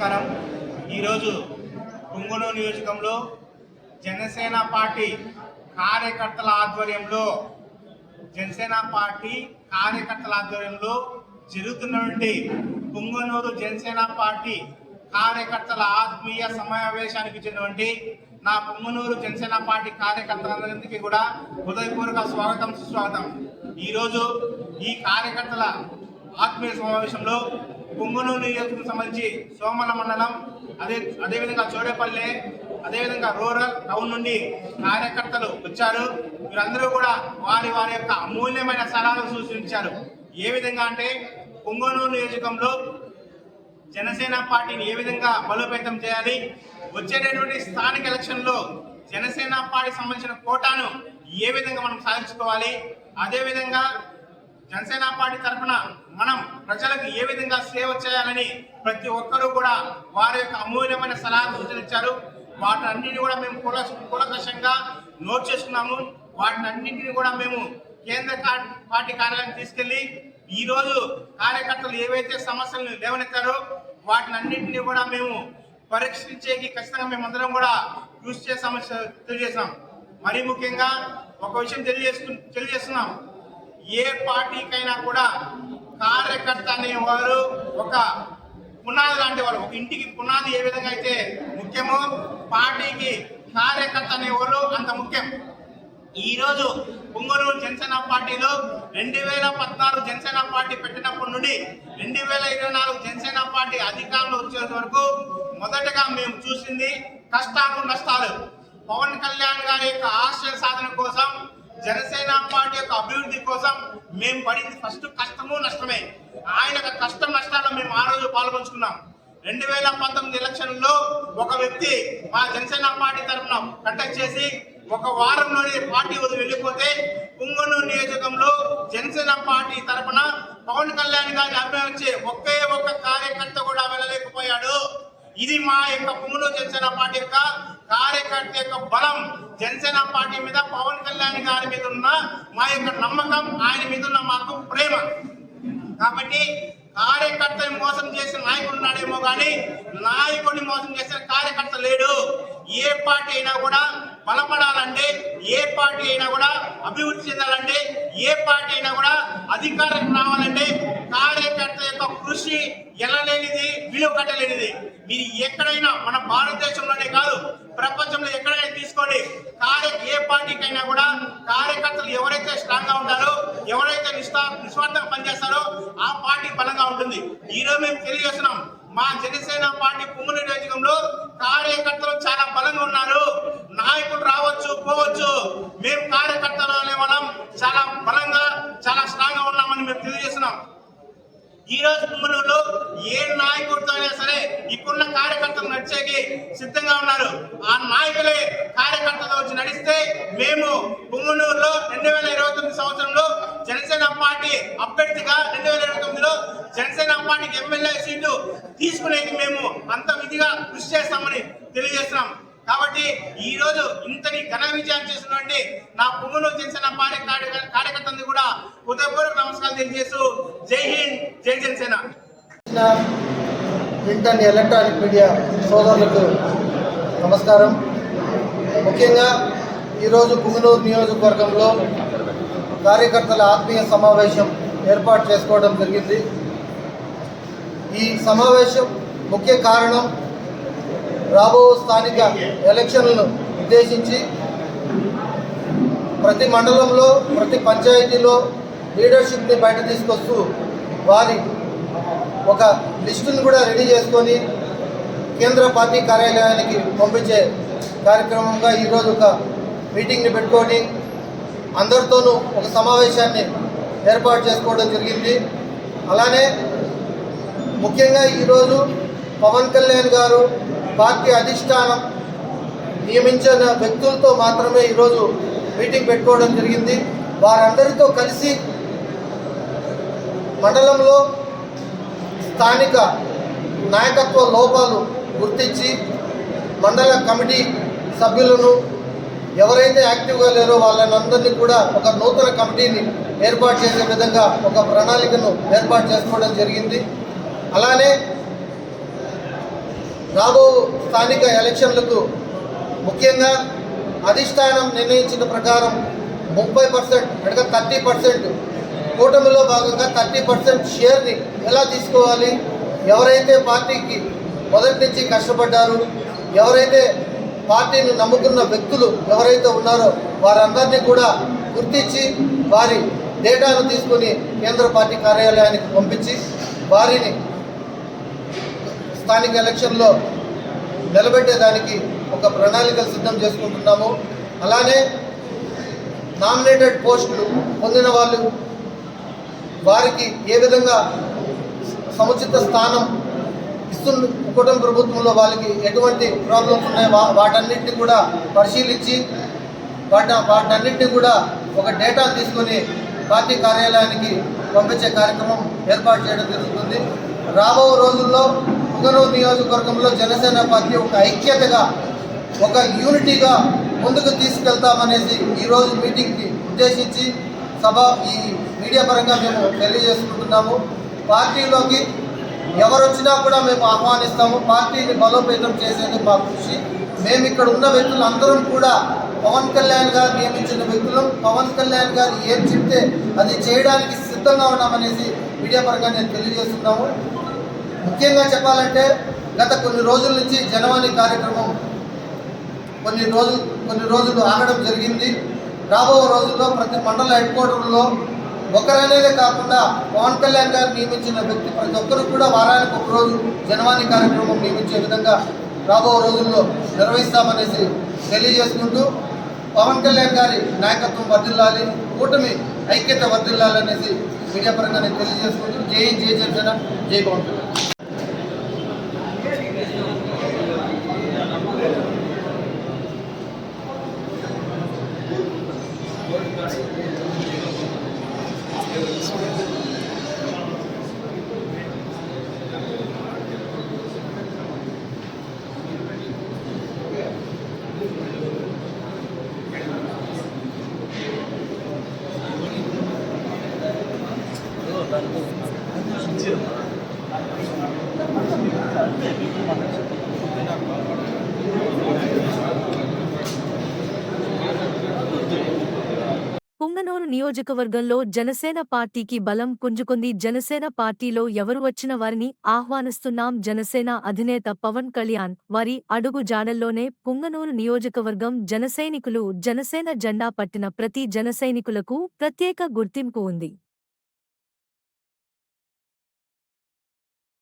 నమస్కారం. ఈరోజు పుంగనూరు నియోజకంలో జనసేన పార్టీ కార్యకర్తల ఆధ్వర్యంలో జరుగుతున్నటువంటి పుంగనూరు జనసేన పార్టీ కార్యకర్తల ఆత్మీయ సమావేశానికి చెందినటువంటి నా పుంగనూరు జనసేన పార్టీ కార్యకర్తలందరికీ కూడా హృదయపూర్వక స్వాగతం సుస్వాగతం. ఈరోజు ఈ కార్యకర్తల ఆత్మీయ సమావేశంలో పుంగనూరు నియోజకవర్గం సంబంధించి సోమల మండలం అదేవిధంగా చోడేపల్లె అదేవిధంగా రూరల్ టౌన్ నుండి కార్యకర్తలు వచ్చారు. వీరందరూ కూడా వారి యొక్క అమూల్యమైన సలహాలు సూచించారు. ఏ విధంగా అంటే పుంగనూరు నియోజకంలో జనసేన పార్టీని ఏ విధంగా బలోపేతం చేయాలి, వచ్చేటటువంటి స్థానిక ఎలక్షన్లో జనసేన పార్టీ సంబంధించిన కోటాను ఏ విధంగా మనం సాధించుకోవాలి, అదేవిధంగా జనసేన పార్టీ తరఫున మనం ప్రజలకు ఏ విధంగా సేవ చేయాలని ప్రతి ఒక్కరూ కూడా వారి యొక్క అమూల్యమైన సలహాలు సూచనలు వాటినన్నింటినీ కూడా మేము కూలంకషంగా నోట్ చేసుకున్నాము. వాటినన్నింటినీ కూడా మేము కేంద్ర పార్టీ కార్యాలయానికి తీసుకెళ్లి ఈరోజు కార్యకర్తలు ఏవైతే సమస్యలను లేవనెత్తారో వాటినన్నింటినీ కూడా మేము పరీక్షించేకి ఖచ్చితంగా మేమందరం కూడా కృషి చేస్తామని తెలియజేస్తున్నాం. మరీ ముఖ్యంగా ఒక విషయం తెలియజేస్తున్నాం. ఏ పార్టీకైనా కూడా కార్యకర్త అనేవారు ఒక పునాది లాంటి వారు. ఒక ఇంటికి పునాది ఏ విధంగా అయితే ముఖ్యమో పార్టీకి కార్యకర్త అనేవారు అంత ముఖ్యం. ఈరోజు పుంగనూరు జనసేన పార్టీలో 2014 జనసేన పార్టీ పెట్టినప్పటి నుండి 2024 జనసేన పార్టీ అధికారంలో వచ్చే వరకు మొదటగా మేము చూసింది కష్టాలు నష్టాలు. పవన్ కళ్యాణ్ గారి యొక్క ఆశయ సాధన కోసం, జనసేన పార్టీ యొక్క అభివృద్ధి కోసం మేము పడింది ఫస్ట్ కష్టము నష్టమే. ఆయన యొక్క కష్టం నష్టాల్లో మేము ఆ రోజు పాల్గొంచుకున్నాం. 2019 ఎలక్షన్లో ఒక వ్యక్తి మా జనసేన పార్టీ తరఫున కంటెస్ట్ చేసి ఒక వారంలోనే పార్టీ వదిలి వెళ్ళిపోతే పుంగనూరు నియోజకంలో జనసేన పార్టీ తరఫున పవన్ కళ్యాణ్ గారిని అభినందించే ఒకే ఒక్క కార్యకర్త కూడా వెళ్ళలేకపోయాడు. ఇది మా యొక్క పుంగనూరు జనసేన పార్టీ యొక్క కార్యకర్త యొక్క బలం. జనసేన పార్టీ మీద పవన్ కళ్యాణ్ గారి మీద ఉన్న మా యొక్క నమ్మకం, ఆయన మీద ఉన్న మాకు ప్రేమ. కాబట్టి కార్యకర్తని మోసం చేసిన నాయకుడు ఉన్నాడేమో కానీ నాయకుడిని మోసం చేసిన కార్యకర్త లేడు. ఏ పార్టీ అయినా కూడా బలపడాలంటే, ఏ పార్టీ అయినా కూడా అభివృద్ధి చెందాలంటే, ఏ పార్టీ అయినా కూడా అధికారం రావాలంటే కార్యకర్త యొక్క కృషి ఎనలేనిది, విలువ కట్టలేనిది. మీరు ఎక్కడైనా మన భారతదేశంలోనే కాదు ప్రపంచంలో ఎక్కడైనా తీసుకోండి, ఏ పార్టీకైనా కూడా కార్యకర్తలు ఎవరైతే స్ట్రాంగ్ గా ఉంటారో, ఎవరైతే నిస్వార్థంగా పనిచేస్తారో ఆ పార్టీ బలంగా ఉంటుంది. ఈరోజు మేము తెలియజేస్తున్నాం, మా జనసేన పార్టీ పుంగనూరు నియోజకంలో కార్యకర్తలు చాలా బలంగా ఉన్నారు. నాయకులు రావచ్చు పోవచ్చు, మేము కార్యకర్తలు అనే వాళ్ళం చాలా బలంగా చాలా స్ట్రాంగ్ గా ఉన్నామని మేము తెలియజేస్తున్నాం. ఈ రోజు పుంగనూరులో ఏ నాయకుడితో అయినా సరే ఇప్పుడున్న కార్యకర్తలు నడిచేకి సిద్ధంగా ఉన్నారు. ఆ నాయకులే కార్యకర్తలు వచ్చి నడిస్తే మేము పుంగనూరులో 2029 సంవత్సరంలో జనసేన పార్టీ అభ్యర్థిగా 2029లో జనసేన పార్టీకి ఎమ్మెల్యే సీట్లు తీసుకునేది మేము అంత విధిగా కృషి చేస్తామని తెలియజేస్తున్నాం. కాబట్టి ఈ రోజు ఇంతని ఘన విజయం చేసినటువంటి నా పుంగనూరు జనసేన పార్టీ కార్యకర్తలకు కూడా హృదయపూర్వక నమస్కారాలు తెలియజేస్తూ జై హింద్, జై Janasena. Print and electronic media సోదరులకు నమస్కారం. ముఖ్యంగా ఈరోజు పుంగనూరు నియోజకవర్గంలో కార్యకర్తల ఆత్మీయ సమావేశం ఏర్పాటు చేసుకోవడం జరిగింది. ఈ సమావేశం ముఖ్య కారణం రాబో స్థానిక ఎలక్షన్లను ఉద్దేశించి ప్రతి మండలంలో ప్రతి పంచాయతీలో లీడర్షిప్ని బయట తీసుకొస్తూ వారి ఒక లిస్టును కూడా రెడీ చేసుకొని కేంద్ర పార్టీ కార్యాలయానికి పంపించే కార్యక్రమంగా ఈరోజు ఒక మీటింగ్ని పెట్టుకొని అందరితోనూ ఒక సమావేశాన్ని ఏర్పాటు చేసుకోవడం జరిగింది. అలానే ముఖ్యంగా ఈరోజు పవన్ కళ్యాణ్ గారు పార్టీ అధిష్టానం నియమించిన వ్యక్తులతో మాత్రమే ఈరోజు మీటింగ్ పెట్టుకోవడం జరిగింది. వారందరితో కలిసి మండలంలో స్థానిక నాయకత్వ లోపాలు గుర్తించి మండల కమిటీ సభ్యులను ఎవరైతే యాక్టివ్గా లేరో వాళ్ళనందరినీ కూడా ఒక నూతన కమిటీని ఏర్పాటు చేసే విధంగా ఒక ప్రణాళికను ఏర్పాటు చేసుకోవడం జరిగింది. అలానే రాబో స్థానిక ఎలక్షన్లకు ముఖ్యంగా అధిష్టానం నిర్ణయించిన ప్రకారం 30% అనగా 30% కూటమిలో భాగంగా 30% షేర్ని ఎలా తీసుకోవాలి, ఎవరైతే పార్టీకి మొదటి నుంచి కష్టపడ్డారు, ఎవరైతే పార్టీని నమ్ముకున్న వ్యక్తులు ఎవరైతే ఉన్నారో వారందరినీ కూడా గుర్తించి వారి డేటాను తీసుకొని కేంద్ర పార్టీ కార్యాలయానికి పంపించి వారిని స్థానిక ఎలక్షన్లో నిలబెట్టేదానికి ఒక ప్రణాళికలు సిద్ధం చేసుకుంటున్నాము. అలానే నామినేటెడ్ పోస్టులు పొందిన వాళ్ళు వారికి ఏ విధంగా సముచిత స్థానం ఇస్తున్న కుటుంబ ప్రభుత్వంలో వాళ్ళకి ఎటువంటి ప్రాబ్లమ్స్ ఉన్నాయో వాటన్నిటిని కూడా పరిశీలించి వాటన్నిటిని కూడా ఒక డేటా తీసుకొని పార్టీ కార్యాలయానికి పంపించే కార్యక్రమం ఏర్పాటు చేయడం జరుగుతుంది. రాబో రోజుల్లో పుంగనూరు నియోజకవర్గంలో జనసేన పార్టీ ఒక ఐక్యతగా ఒక యూనిటీగా ముందుకు తీసుకెళ్తామనేసి ఈరోజు మీటింగ్కి ఉద్దేశించి ఈ మీడియా పరంగా మేము తెలియజేసుకుంటున్నాము. పార్టీలోకి ఎవరు వచ్చినా కూడా మేము ఆహ్వానిస్తాము. పార్టీని బలోపేతం చేసేది మా కృషి. మేము ఇక్కడ ఉన్న వ్యక్తులందరం కూడా పవన్ కళ్యాణ్ గారు నియమించిన వ్యక్తులం. పవన్ కళ్యాణ్ గారు ఏం చెప్తే అది చేయడానికి సిద్ధంగా ఉన్నామనేసి మీడియా పరంగా నేను తెలియజేస్తున్నాము. ముఖ్యంగా చెప్పాలంటే గత కొన్ని రోజుల నుంచి జనవాణి కార్యక్రమం కొన్ని రోజులు ఆగడం జరిగింది. రాబో రోజుల్లో ప్రతి మండల హెడ్ క్వార్టర్లో ఒకరనేదే కాకుండా పవన్ కళ్యాణ్ గారు నియమించిన వ్యక్తి ప్రతి ఒక్కరు కూడా వారానికి ఒక రోజు జనవాణి కార్యక్రమం నియమించే విధంగా రాబో రోజుల్లో నిర్వహిస్తామనేసి తెలియజేసుకుంటూ పవన్ కళ్యాణ్ గారి నాయకత్వం వర్ధిల్లాలి, కూటమి ఐక్యత వర్ధిల్లాలి అనేసి మీడియా పరంగా నేను తెలియజేసుకుంటూ జై జనసేన, జై పవన్ కళ్యాణ్. పుంగనూరు నియోజకవర్గంలో జనసేన పార్టీకి బలం పుంజుకుంది. జనసేన పార్టీలో ఎవరు వచ్చిన వారిని ఆహ్వానిస్తున్నాం. జనసేన అధినేత పవన్ కళ్యాణ్ వారి అడుగు జాడల్లోనే పుంగనూరు నియోజకవర్గం జనసైనికులు జనసేన జెండా పట్టిన ప్రతి జనసైనికులకు ప్రత్యేక గుర్తింపు ఉంది.